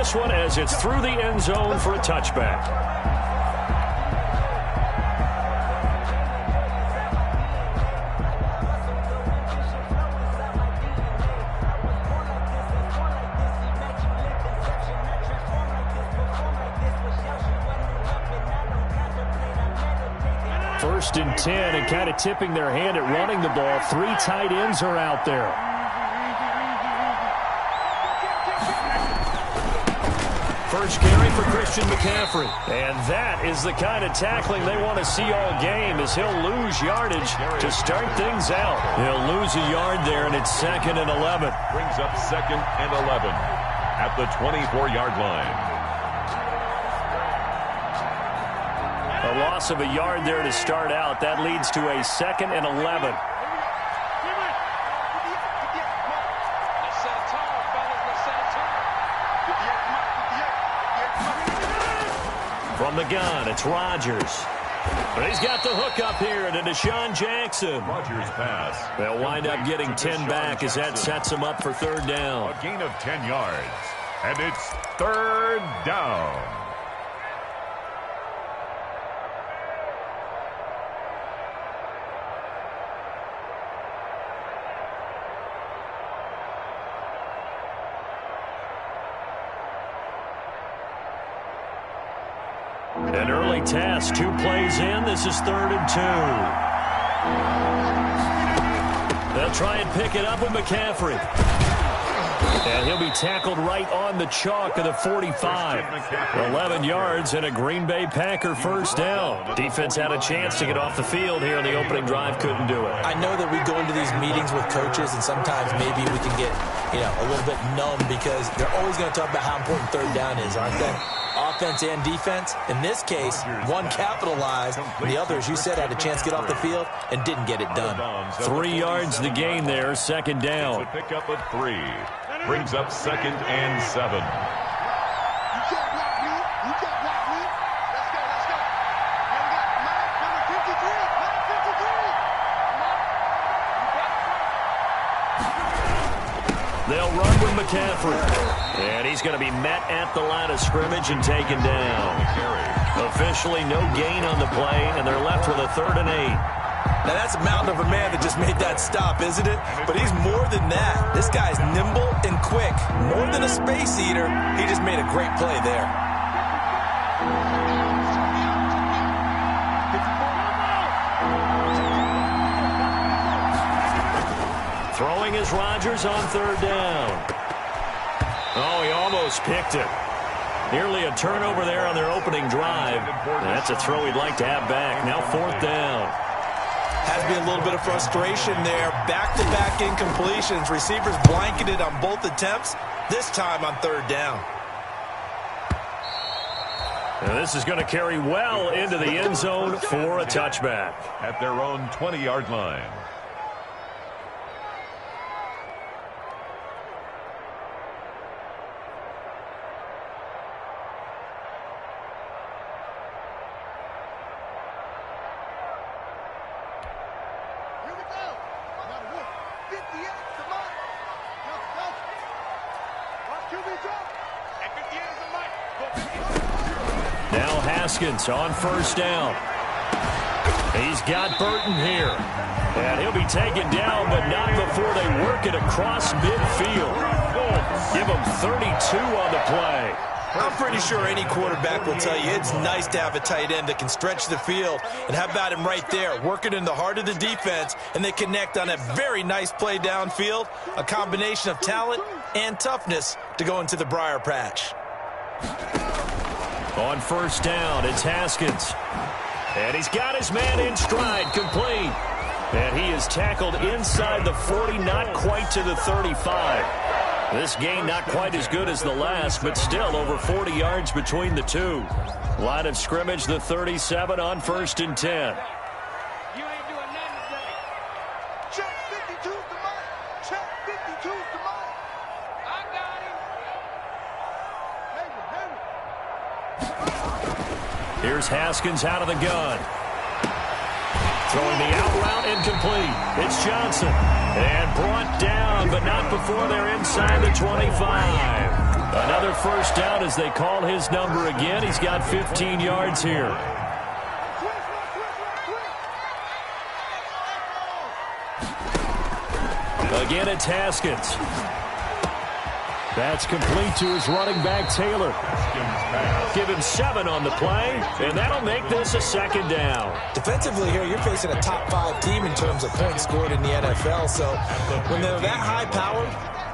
this one as it's through the end zone for a touchback. First and 10, and kind of tipping their hand at running the ball. 3 tight ends are out there. First carry for Christian McCaffrey. And that is the kind of tackling they want to see all game, as he'll lose yardage to start things out. He'll lose a yard there, and it's 2nd and 11. Brings up 2nd and 11 at the 24-yard line. A loss of a yard there to start out. That leads to a 2nd and 11. From the gun, it's Rodgers. But he's got the hook up here to Deshaun Jackson. Rodgers pass. They'll wind up getting 10 back as that sets them up for 3rd down. A gain of 10 yards. And it's 3rd down. An early test, 2 plays in. This is 3rd and 2. They'll try and pick it up with McCaffrey. And he'll be tackled right on the chalk of the 45. 11 yards and a Green Bay Packer first down. Defense had a chance to get off the field here in the opening drive, couldn't do it. I know that we go into these meetings with coaches, and sometimes maybe we can get, a little bit numb because they're always going to talk about how important 3rd down is, aren't they? Offense and defense. In this case, one capitalized, and the other, as you said, had a chance to get off the field and didn't get it done. 3 yards the gain there, 2nd down. A pick up of 3. Brings up 2nd and 7. They'll run with McCaffrey. And he's going to be met at the line of scrimmage and taken down. Officially no gain on the play, and they're left with a 3rd and 8. Now, that's a mountain of a man that just made that stop, isn't it? But he's more than that. This guy's nimble and quick. More than a space eater, he just made a great play there. Throwing is Rodgers on 3rd down. Oh, he almost picked it. Nearly a turnover there on their opening drive. That's a throw he'd like to have back. Now 4th down. Has to be a little bit of frustration there. Back-to-back incompletions. Receivers blanketed on both attempts, this time on 3rd down. And this is going to carry well into the end zone for a touchback. At their own 20-yard line. Now Haskins on 1st down. He's got Burton here. And he'll be taken down, but not before they work it across midfield. Give him 32 on the play. I'm pretty sure any quarterback will tell you it's nice to have a tight end that can stretch the field. And how about him right there, working in the heart of the defense, and they connect on a very nice play downfield, a combination of talent and toughness to go into the briar patch. On 1st down, it's Haskins. And he's got his man in stride, complete. And he is tackled inside the 40, not quite to the 35. This gain not quite as good as the last, but still over 40 yards between the two. Line of scrimmage, the 37 on 1st and 10. Here's Haskins out of the gun. Throwing the out route incomplete. It's Johnson. And brought down, but not before they're inside the 25. Another first down as they call his number again. He's got 15 yards here. Again, it's Haskins. That's complete to his running back, Taylor. Give him 7 on the play, and that'll make this a second down. Defensively here, you're facing a top-5 team in terms of points scored in the NFL, so when they're that high-powered,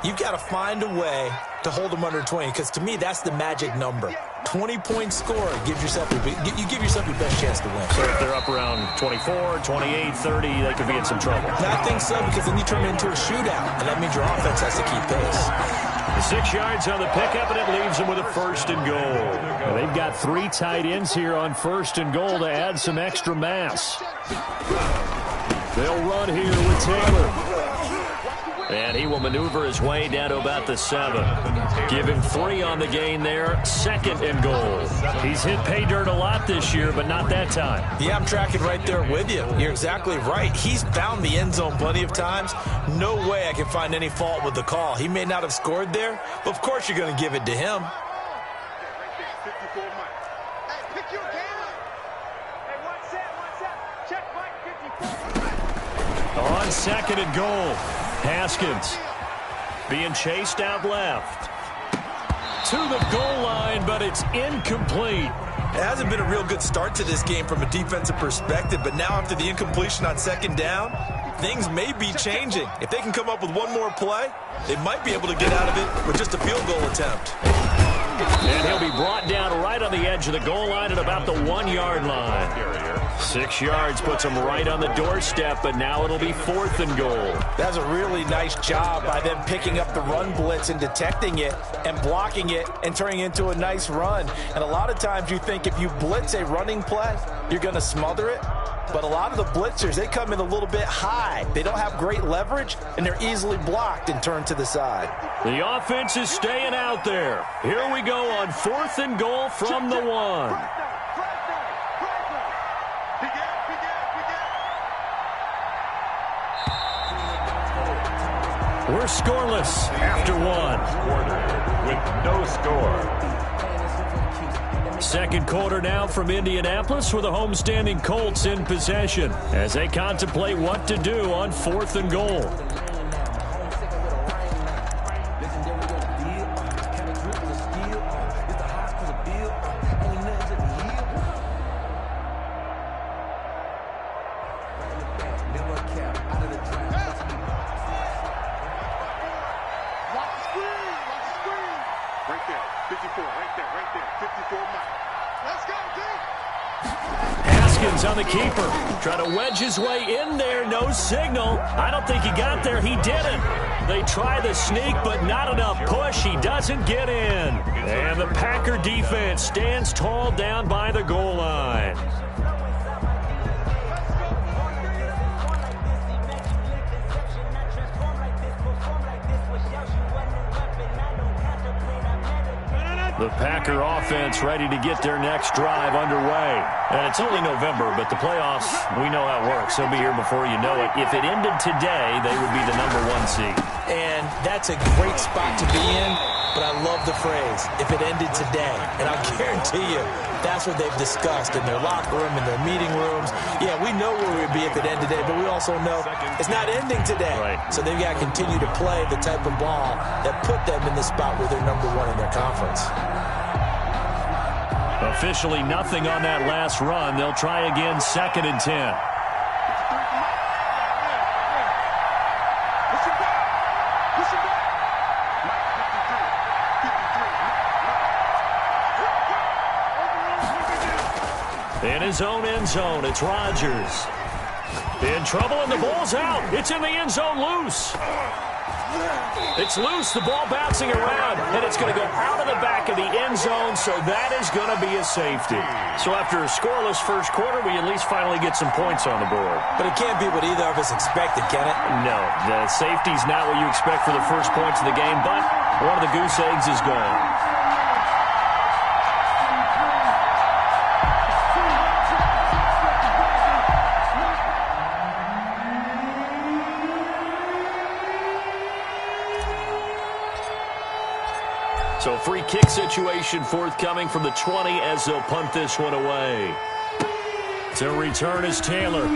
you've got to find a way to hold them under 20, because to me, that's the magic number. 20-point score gives yourself you give yourself your best chance to win. So if they're up around 24, 28, 30, they could be in some trouble. I think so, because then you turn it into a shootout, and that means your offense has to keep pace. 6 yards on the pickup, and it leaves them with a first and goal. Well, they've got 3 tight ends here on first and goal to add some extra mass. They'll run here with Taylor. And he will maneuver his way down to about the 7. Give him 3 on the gain there. Second and goal. He's hit pay dirt a lot this year, but not that time. Yeah, I'm tracking right there with you. You're exactly right. He's found the end zone plenty of times. No way I can find any fault with the call. He may not have scored there, but of course you're going to give it to him. On second and goal, Haskins being chased out left. To the goal line, but it's incomplete. It hasn't been a real good start to this game from a defensive perspective, but now after the incompletion on second down, things may be changing. If they can come up with one more play, they might be able to get out of it with just a field goal attempt. And he'll be brought down right on the edge of the goal line at about the 1-yard line. 6 yards puts him right on the doorstep, but now it'll be fourth and goal. That's a really nice job by them picking up the run blitz and detecting it and blocking it and turning it into a nice run. And a lot of times you think if you blitz a running play, you're going to smother it. But a lot of the blitzers, they come in a little bit high. They don't have great leverage, and they're easily blocked and turned to the side. The offense is staying out there. Here we go on fourth and goal from the 1. We're scoreless after 1. With no score. Second quarter now from Indianapolis with the homestanding Colts in possession as they contemplate what to do on fourth and goal. Haskins on the keeper. Trying to wedge his way in there. No signal. I don't think he got there. He didn't. They try the sneak, but not enough push. He doesn't get in. And the Packer defense stands tall down by the goal line. The Packer offense ready to get their next drive underway. And it's only November, but the playoffs, we know how it works. They'll be here before you know it. If it ended today, they would be the #1 seed. And that's a great spot to be in, but I love the phrase, if it ended today. And I'll guarantee you, that's what they've discussed in their locker room, in their meeting rooms. Yeah, we know where we'd be if it ended today, but we also know it's not ending today. Right. So they've got to continue to play the type of ball that put them in the spot where they're #1 in their conference. Officially nothing on that last run. They'll try again, 2nd and 10. In his own end zone, it's Rodgers. In trouble, and the ball's out. It's in the end zone loose. It's loose, the ball bouncing around, and it's going to go out of the back of the end zone, so that is going to be a safety. So after a scoreless first quarter, we at least finally get some points on the board. But it can't be what either of us expected, can it? No, the safety's not what you expect for the first points of the game, but one of the goose eggs is gone. So free kick situation forthcoming from the 20 as they'll punt this one away. To return is Taylor.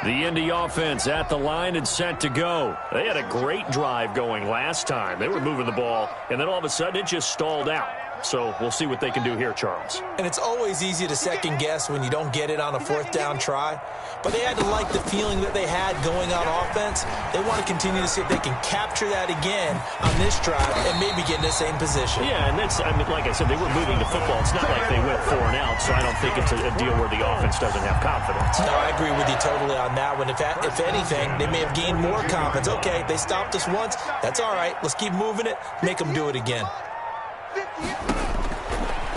The Indy offense at the line and set to go. They had a great drive going last time. They were moving the ball, and then all of a sudden it just stalled out. So we'll see what they can do here, Charles. And it's always easy to second guess when you don't get it on a fourth down try. But they had to like the feeling that they had going on offense. They want to continue to see if they can capture that again on this drive and maybe get in the same position. Yeah, and that's, I mean, like I said, they were moving the football. It's not like they went 4 and out, so I don't think it's a deal where the offense doesn't have confidence. No, I agree with you totally on that one. If anything, they may have gained more confidence. Okay, they stopped us once. That's all right. Let's keep moving it. Make them do it again.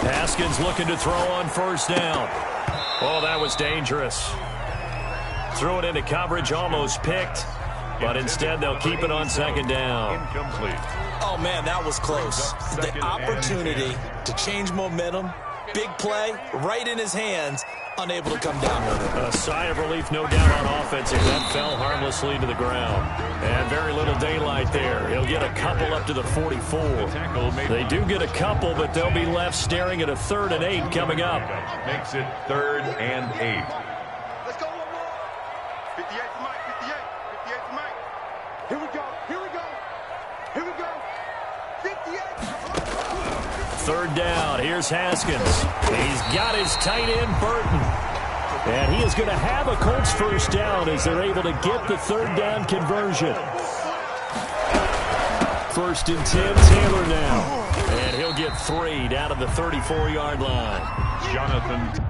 Haskins looking to throw on first down. Oh, that was dangerous. Threw it into coverage, almost picked. But instead, they'll keep it on second down. Incomplete. Oh, man, that was close. The opportunity to change momentum, big play, right in his hands, unable to come down with it. A sigh of relief, no doubt, on offense. That fell harmlessly to the ground. And very little daylight there. He'll get a couple up to the 44. They do get a couple, but they'll be left staring at a 3rd and 8 coming up. Makes it 3rd and 8. Let's go one more. 58 to Mike, 58. 58 to Mike. Here we go, here we go. Here we go. 58. 3rd down. Here's Haskins. He's got his tight end, Burton. And he is going to have a Colts first down as they're able to get the 3rd down conversion. 1st and 10, Taylor now. And he'll get 3 down to the 34-yard line. Jonathan.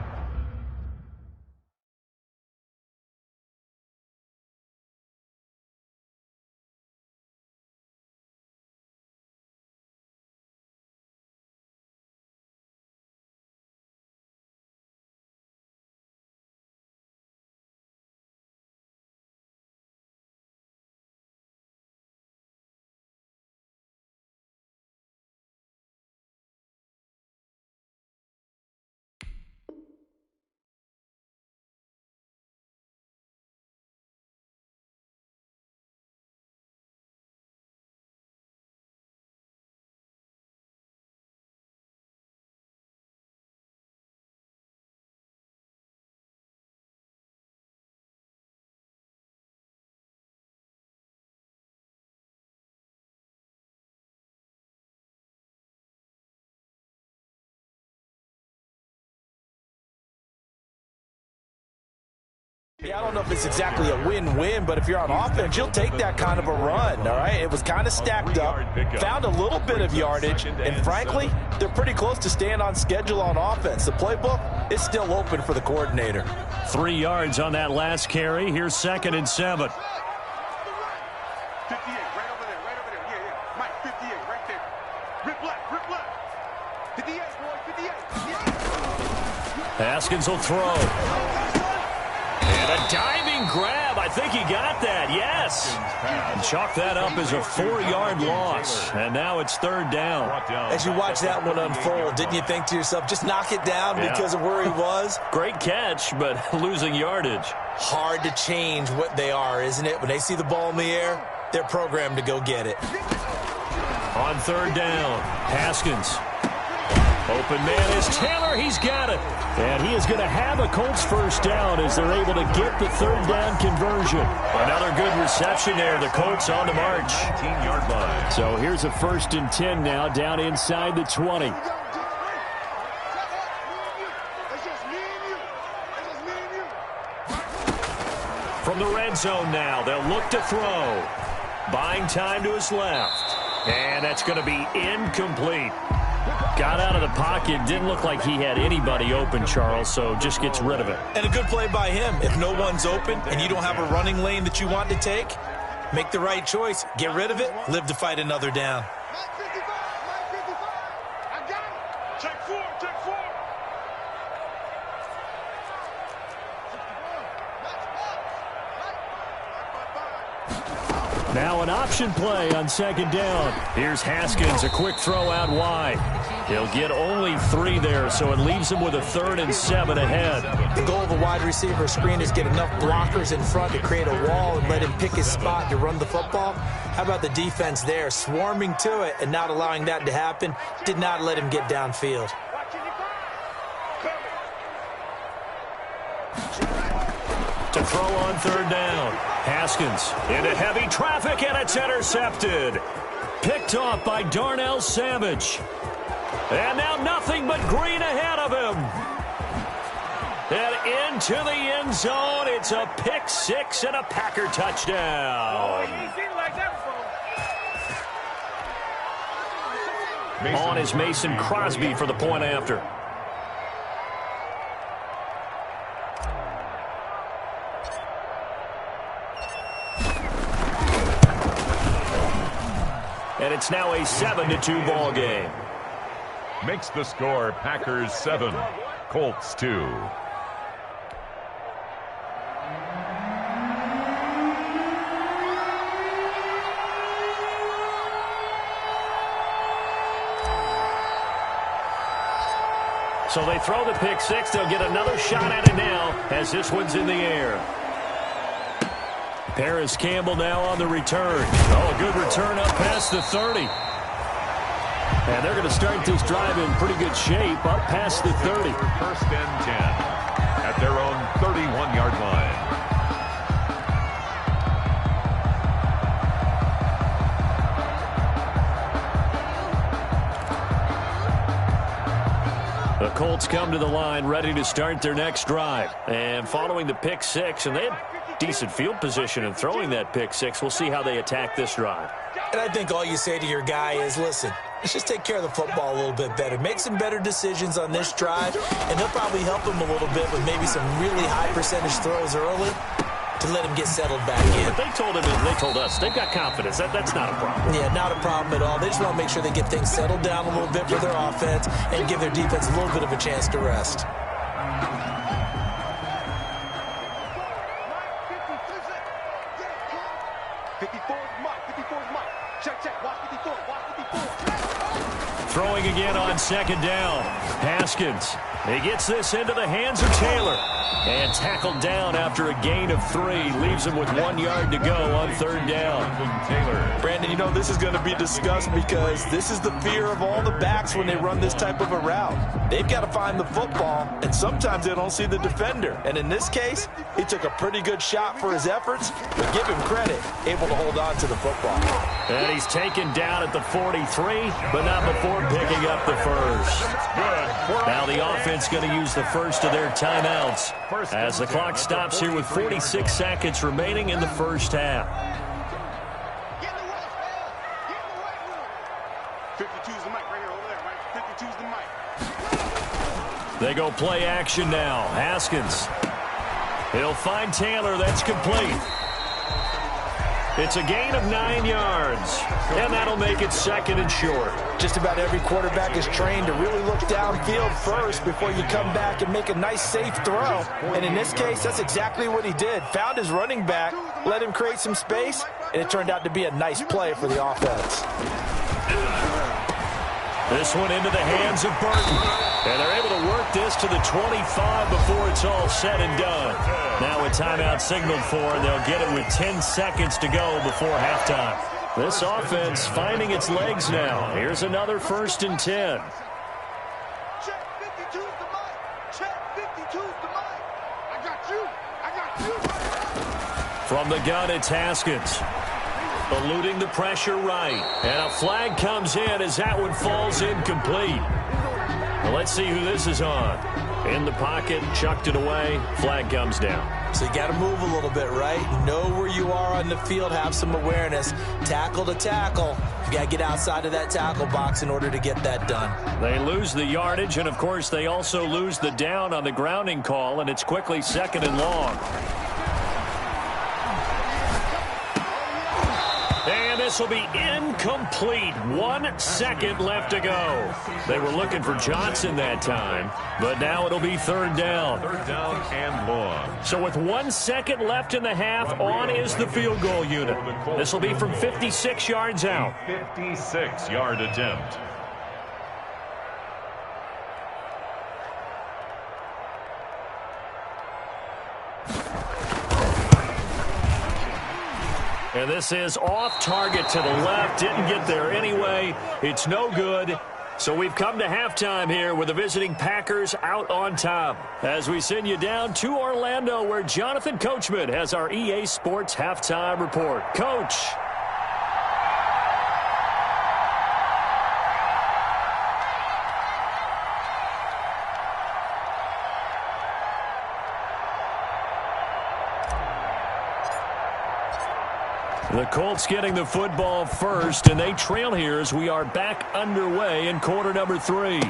Yeah, I don't know if it's exactly a win-win, but if you're on offense, you'll take that kind of a run, all right? It was kind of stacked up, found a little bit of yardage, and frankly, they're pretty close to staying on schedule on offense. The playbook is still open for the coordinator. 3 yards on that last carry. Here's 2nd and 7. 58, right over there, right over there. Yeah, yeah. Mike, 58, right there. Rip left. 58, boy, 58. Yeah. Haskins will throw. And a diving grab. I think he got that. Yes. And chalk that up as a 4-yard loss. And now it's 3rd down. As you watch that one unfold, didn't you think to yourself, just knock it down because of where he was? Great catch, but losing yardage. Hard to change what they are, isn't it? When they see the ball in the air, they're programmed to go get it. On 3rd down, Haskins. Open man is Taylor. He's got it. And he is going to have a Colts first down as they're able to get the 3rd down conversion. Another good reception there. The Colts on the march. 19-yard line. So here's a 1st and 10 now down inside the 20. From the red zone now, they'll look to throw. Buying time to his left. And that's going to be incomplete. Got out of the pocket. Didn't look like he had anybody open, Charles, so just gets rid of it. And a good play by him. If no one's open and you don't have a running lane that you want to take, make the right choice. Get rid of it. Live to fight another down. I got it. Check 4, check 4. Now an option play on second down. Here's Haskins, a quick throw out wide. He'll get only 3 there, so it leaves him with a 3rd and 7 ahead. The goal of a wide receiver screen is get enough blockers in front to create a wall and let him pick his spot to run the football. How about the defense there, swarming to it and not allowing that to happen? Did not let him get downfield. To throw on 3rd down. Haskins into heavy traffic, and it's intercepted. Picked off by Darnell Savage. And now nothing but green ahead of him. And into the end zone. It's a pick 6 and a Packer touchdown. On is Mason Crosby for the point after. And it's now a 7-2 ball game. Makes the score Packers 7, Colts 2. So they throw the pick 6. They'll get another shot at it now as this one's in the air. Paris Campbell now on the return. Oh, a good return up past the 30. And they're going to start this drive in pretty good shape up past the 30. 1st and 10 at their own 31-yard line. The Colts come to the line ready to start their next drive. And following the pick 6, and they had decent field position in throwing that pick 6. We'll see how they attack this drive. And I think all you say to your guy is, listen, let's just take care of the football a little bit better. Make some better decisions on this drive, and he'll probably help him a little bit with maybe some really high percentage throws early to let him get settled back in. But they told him and they told us they've got confidence. That's not a problem. Yeah, not a problem at all. They just want to make sure they get things settled down a little bit for their offense and give their defense a little bit of a chance to rest. Throwing again on second down. Haskins. He gets this into the hands of Taylor. And tackled down after a gain of 3. Leaves him with 1 yard to go on 3rd down. Taylor. Brandon, you know this is going to be discussed because this is the fear of all the backs when they run this type of a route. They've got to find the football, and sometimes they don't see the defender. And in this case, he took a pretty good shot for his efforts, but give him credit, able to hold on to the football. And he's taken down at the 43, but not before picking up the first. Now the offense going to use the first of their timeouts as the clock stops here with 46 seconds remaining in the first half. 52's the mic right here over there, right? 52's the mic. They go play action now. Haskins. He'll find Taylor. That's complete. It's a gain of 9 yards, and that'll make it 2nd and short. Just about every quarterback is trained to really look downfield first before you come back and make a nice, safe throw. And in this case, that's exactly what he did. Found his running back, let him create some space, and it turned out to be a nice play for the offense. This one into the hands of Burton. And they're able to work this to the 25 before it's all said and done. Now a timeout signaled for, and they'll get it with 10 seconds to go before halftime. This offense finding its legs now. Here's another 1st and 10. Check 52's the mic. Check 52's the mic. I got you. From the gun, it's Haskins. Eluding the pressure right. And a flag comes in as that one falls incomplete. Well, let's see who this is on. In the pocket, chucked it away, flag comes down. So you got to move a little bit, right? Know where you are on the field, have some awareness. Tackle to tackle. You got to get outside of that tackle box in order to get that done. They lose the yardage, and of course they also lose the down on the grounding call, and it's quickly 2nd and long. And this will be incomplete. 1 second left to go. They were looking for Johnson that time, but now it'll be third down. Third down and long. So with 1 second left in the half, on is the field goal unit. This will be from 56 yards out. 56-yard attempt. And this is off target to the left. Didn't get there anyway. It's no good. So we've come to halftime here with the visiting Packers out on top. As we send you down to Orlando, where Jonathan Coachman has our EA Sports halftime report. Coach. The Colts getting the football first, and they trail here as we are back underway in quarter number 3.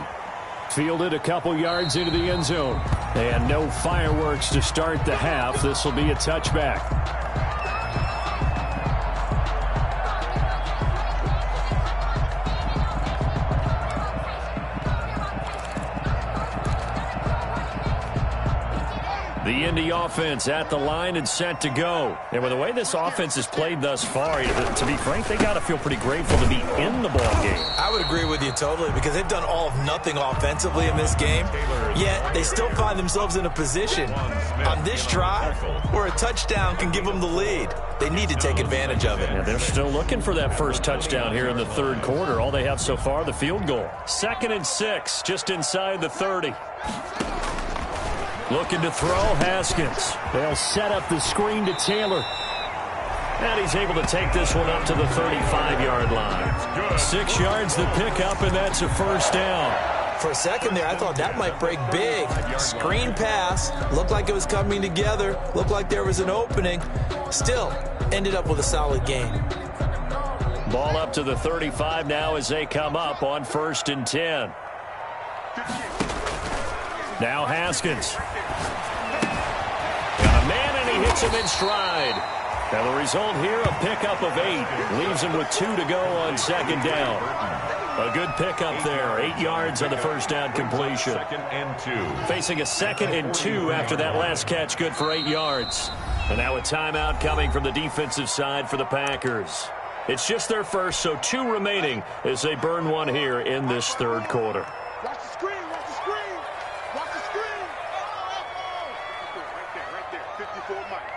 Fielded a couple yards into the end zone. And no fireworks to start the half. This will be a touchback. The Indy offense at the line and set to go. And with the way this offense has played thus far, to be frank, they got to feel pretty grateful to be in the ball game. I would agree with you totally, because they've done all of nothing offensively in this game, yet they still find themselves in a position on this drive where a touchdown can give them the lead. They need to take advantage of it. Yeah, they're still looking for that first touchdown here in the third quarter. All they have so far, the field goal. 2nd and 6, just inside the 30. Looking to throw, Haskins. They'll set up the screen to Taylor. And he's able to take this one up to the 35-yard line. 6 yards the pickup, and that's a first down. For a second there, I thought that might break big. Screen pass. Looked like it was coming together. Looked like there was an opening. Still, ended up with a solid gain. Ball up to the 35 now as they come up on 1st and 10. Now Haskins. Got a man, and he hits him in stride. Now the result here, a pickup of 8. Leaves him with 2 to go on 2nd down. A good pickup there. 8 yards on the first down completion. 2nd and 2. Facing a 2nd and 2 after that last catch, good for 8 yards. And now a timeout coming from the defensive side for the Packers. It's just their first, so 2 remaining as they burn one here in this third quarter. Watch the screen, watch the screen. Watch the screen. Right there. 54 Mike.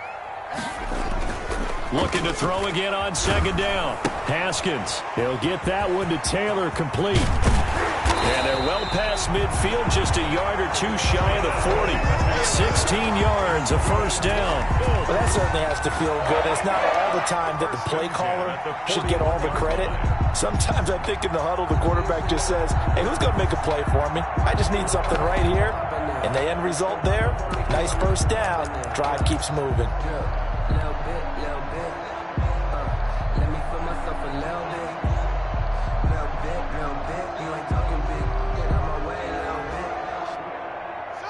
Looking to throw again on 2nd down. Haskins. He'll get that one to Taylor, complete. And they're well past midfield, just a yard or 2 shy of the 40. 16 yards, a first down. Well, that certainly has to feel good. It's not all the time that the play caller should get all the credit. Sometimes I think in the huddle, the quarterback just says, hey, who's going to make a play for me? I just need something right here. And the end result there, nice first down. Drive keeps moving.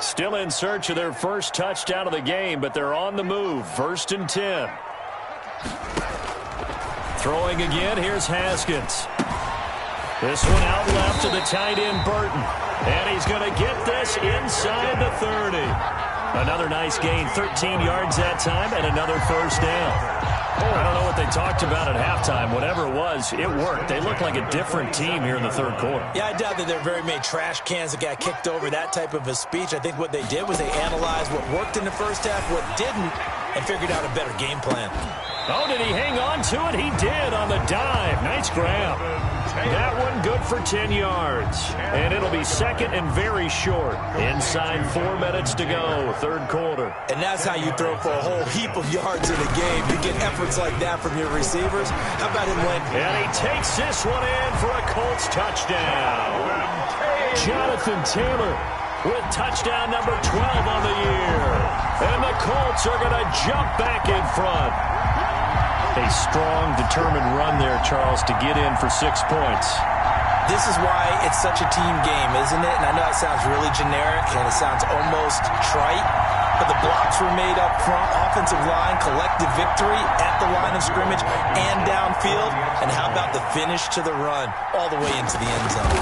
Still in search of their first touchdown of the game, but they're on the move. 1st and 10. Throwing again, here's Haskins. This one out left to the tight end, Burton. And he's going to get this inside the 30. Another nice gain, 13 yards that time, and another first down. I don't know what they talked about at halftime. Whatever it was, it worked. They look like a different team here in the third quarter. Yeah, I doubt that there are very many trash cans that got kicked over, that type of a speech. I think what they did was they analyzed what worked in the first half, what didn't, and figured out a better game plan. Oh, did he hang on to it? He did on the dive. Nice grab. That one good for 10 yards. And it'll be 2nd and very short. Inside 4 minutes to go, third quarter. And that's how you throw for a whole heap of yards in a game. You get efforts like that from your receivers. How about him, Lynn? And he takes this one in for a Colts touchdown. Jonathan Taylor with touchdown number 12 on the year. And the Colts are going to jump back in front. A strong, determined run there, Charles, to get in for 6 points. This is why it's such a team game, isn't it? And I know it sounds really generic and it sounds almost trite, but the blocks were made up front. Offensive line, collective victory at the line of scrimmage and downfield. And how about the finish to the run all the way into the end zone?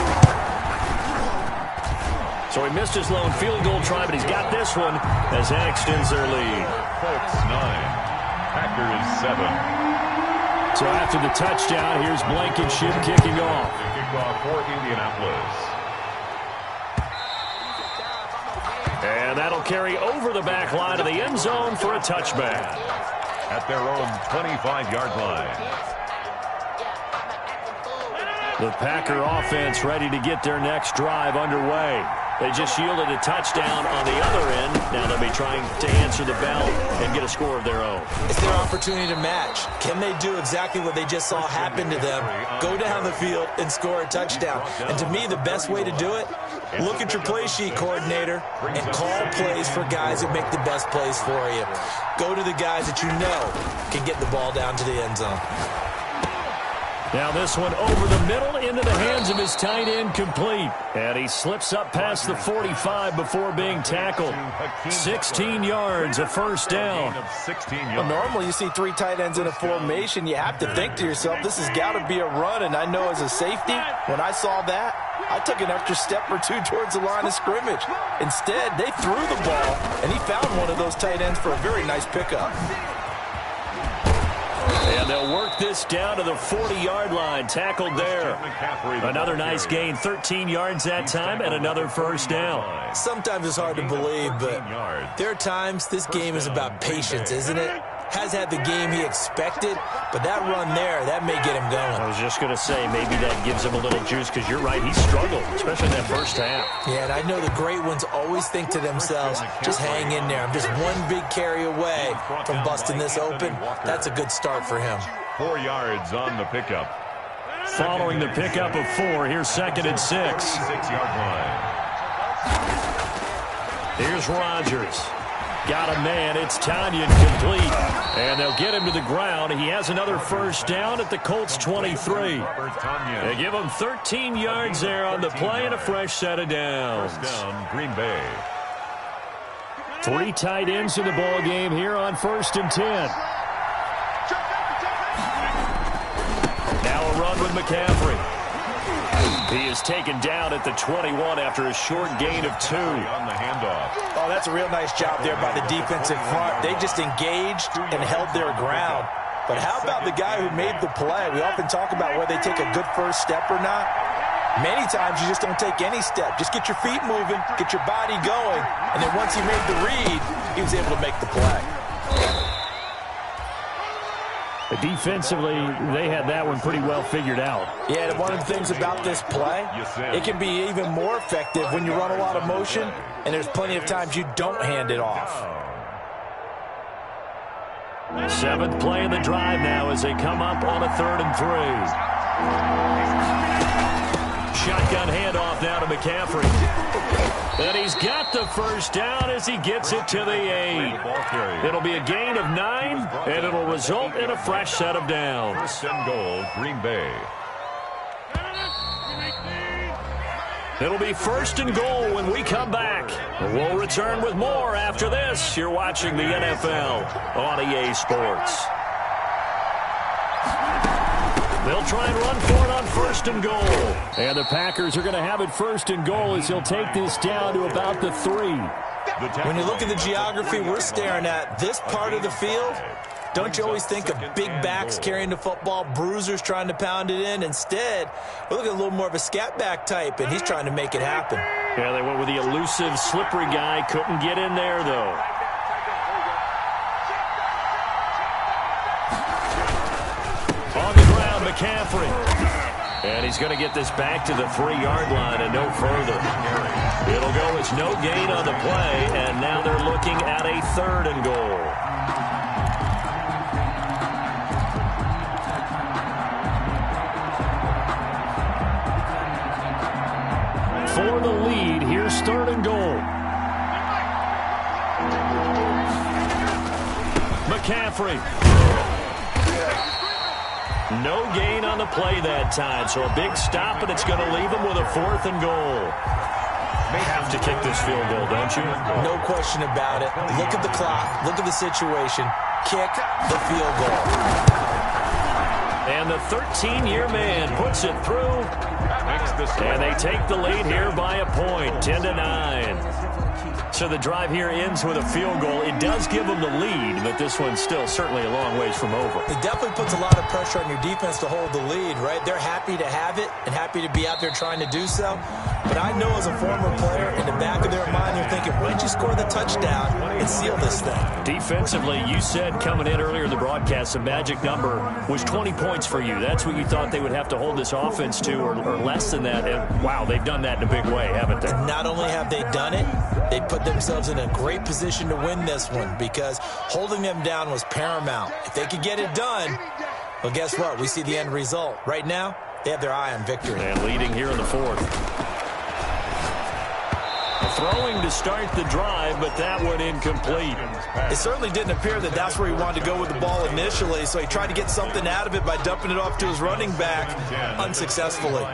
So he missed his lone field goal try, but he's got this one as that extends their lead. Colts 9, Packers 7. So after the touchdown, here's Blankenship kicking off. The kickoff for Indianapolis. And that'll carry over the back line of the end zone for a touchback. At their own 25-yard line. The Packer offense ready to get their next drive underway. They just yielded a touchdown on the other end. Now they'll be trying to answer the bell and get a score of their own. It's their opportunity to match. Can they do exactly what they just saw happen to them? Go down the field and score a touchdown. And to me, the best way to do it, look at your play sheet coordinator and call plays for guys that make the best plays for you. Go to the guys that you know can get the ball down to the end zone. Now this one over the middle into the hands of his tight end, complete. And he slips up past the 45 before being tackled. 16 yards, a first down. Well, normally you see three tight ends in a formation. You have to think to yourself, this has got to be a run. And I know as a safety, when I saw that, I took an extra step or two towards the line of scrimmage. Instead, they threw the ball, and he found one of those tight ends for a very nice pickup. And they'll work this down to the 40-yard line. Tackled there. Another nice gain. 13 yards that time and another first down. Sometimes it's hard to believe, but there are times this game is about patience, isn't it? Has had the game he expected, but that run there, that may get him going. I was just going to say, maybe that gives him a little juice, because you're right, he struggled, especially in that first half. Yeah, and I know the great ones always think to themselves, just hang in there. I'm just one big carry away from busting this open. That's a good start for him. 4 yards on the pickup. Following the pickup of 4, here's 2nd and 6. 6-yard line. Here's Rodgers. Got a man. It's Tanyan, complete. And they'll get him to the ground. He has another first down at the Colts 23. They give him 13 yards there on the play and a fresh set of downs. First down, Green Bay. 3 tight ends in the ball game here on 1st and 10. Now a run with McCaffrey. He is taken down at the 21 after a short gain of 2. On the handoff. Oh, that's a real nice job there by the defensive front. They just engaged and held their ground. But how about the guy who made the play? We often talk about whether they take a good first step or not. Many times you just don't take any step. Just get your feet moving, get your body going, and then once he made the read, he was able to make the play. Defensively, they had that one pretty well figured out. Yeah, and one of the things about this play, it can be even more effective when you run a lot of motion, and there's plenty of times you don't hand it off. 7th play of the drive now as they come up on a 3rd and 3. Shotgun handoff now to McCaffrey. And he's got the first down as he gets it to the 8. It'll be a gain of 9, and it'll result in a fresh set of downs. First and goal, Green Bay. It'll be 1st and goal when we come back. We'll return with more after this. You're watching the NFL on EA Sports. They'll try and run for it on 1st and goal. And the Packers are going to have it 1st and goal as he'll take this down to about the 3. When you look at the geography we're staring at, this part of the field, don't you always think of big backs carrying the football, bruisers trying to pound it in? Instead, we're looking at a little more of a scat back type, and he's trying to make it happen. Yeah, they went with the elusive, slippery guy. Couldn't get in there, though. On the ground, McCaffrey. And he's going to get this back to the 3-yard line and no further. It'll go as no gain on the play, and now they're looking at a 3rd and goal. For the lead, here's 3rd and goal. McCaffrey. No gain on the play that time, so a big stop, and it's going to leave him with a 4th and goal. have to kick this field goal, don't you? No question about it. Look at the clock. Look at the situation. Kick the field goal. And the 13-year man puts it through. And they take the lead here by a point, 10-9. So the drive here ends with a field goal. It does give them the lead, but this one's still certainly a long ways from over. It definitely puts a lot of pressure on your defense to hold the lead, right? They're happy to have it and happy to be out there trying to do so. But I know as a former player, in the back of their mind, they're thinking, why don't you score the touchdown and seal this thing? Defensively, you said coming in earlier in the broadcast, the magic number was 20 points for you. That's what you thought they would have to hold this offense to, or less than that. And, wow, they've done that in a big way, haven't they? Not only have they done it, they put themselves in a great position to win this one because holding them down was paramount. If they could get it done, well, guess what? We see the end result. Right now, they have their eye on victory. And leading here in the fourth. Throwing to start the drive, but that one incomplete. It certainly didn't appear that that's where he wanted to go with the ball initially, so he tried to get something out of it by dumping it off to his running back unsuccessfully.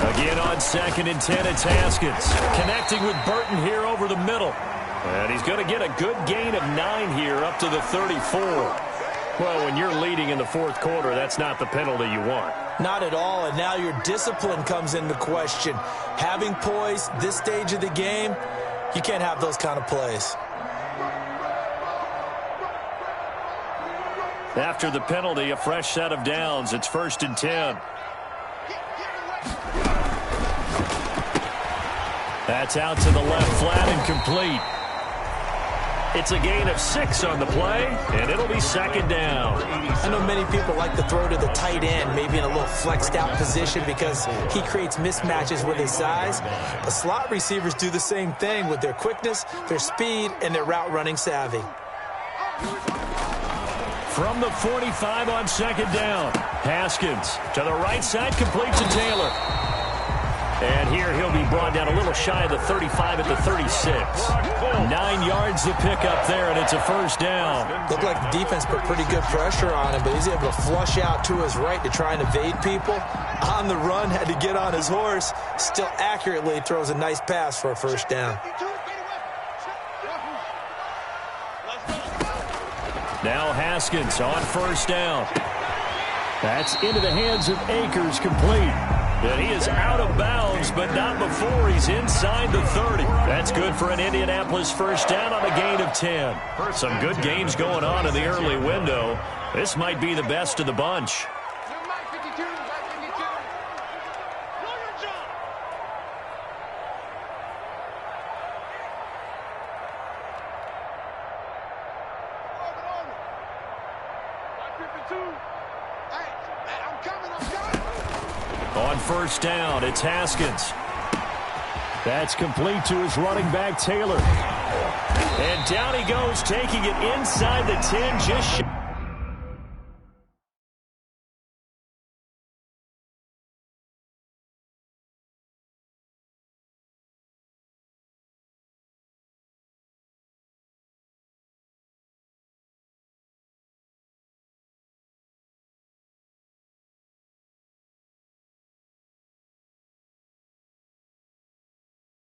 Again on 2nd and 10, it's Haskins. Connecting with Burton here over the middle. And he's going to get a good gain of 9 here up to the 34. Well, when you're leading in the fourth quarter, that's not the penalty you want. Not at all, and now your discipline comes into question. Having poise this stage of the game, you can't have those kind of plays. After the penalty, a fresh set of downs. It's 1st and 10. That's out to the left, flat and complete. It's a gain of 6 on the play, and it'll be 2nd down. I know many people like to throw to the tight end, maybe in a little flexed out position because he creates mismatches with his size. But slot receivers do the same thing with their quickness, their speed, and their route running savvy. From the 45 on 2nd down, Haskins to the right side, complete to Taylor. And here he'll be brought down a little shy of the 35 at the 36. 9 yards to pick up there, and it's a 1st down. Looked like the defense put pretty good pressure on him, but he's able to flush out to his right to try and evade people. On the run, had to get on his horse. Still accurately throws a nice pass for a 1st down. Now Haskins on 1st down. That's into the hands of Akers, complete. And he is out of bounds, but not before he's inside the 30. That's good for an Indianapolis 1st down on a gain of 10. Some good games going on in the early window. This might be the best of the bunch. On 1st down, it's Haskins. That's complete to his running back, Taylor. And down he goes, taking it inside the 10, just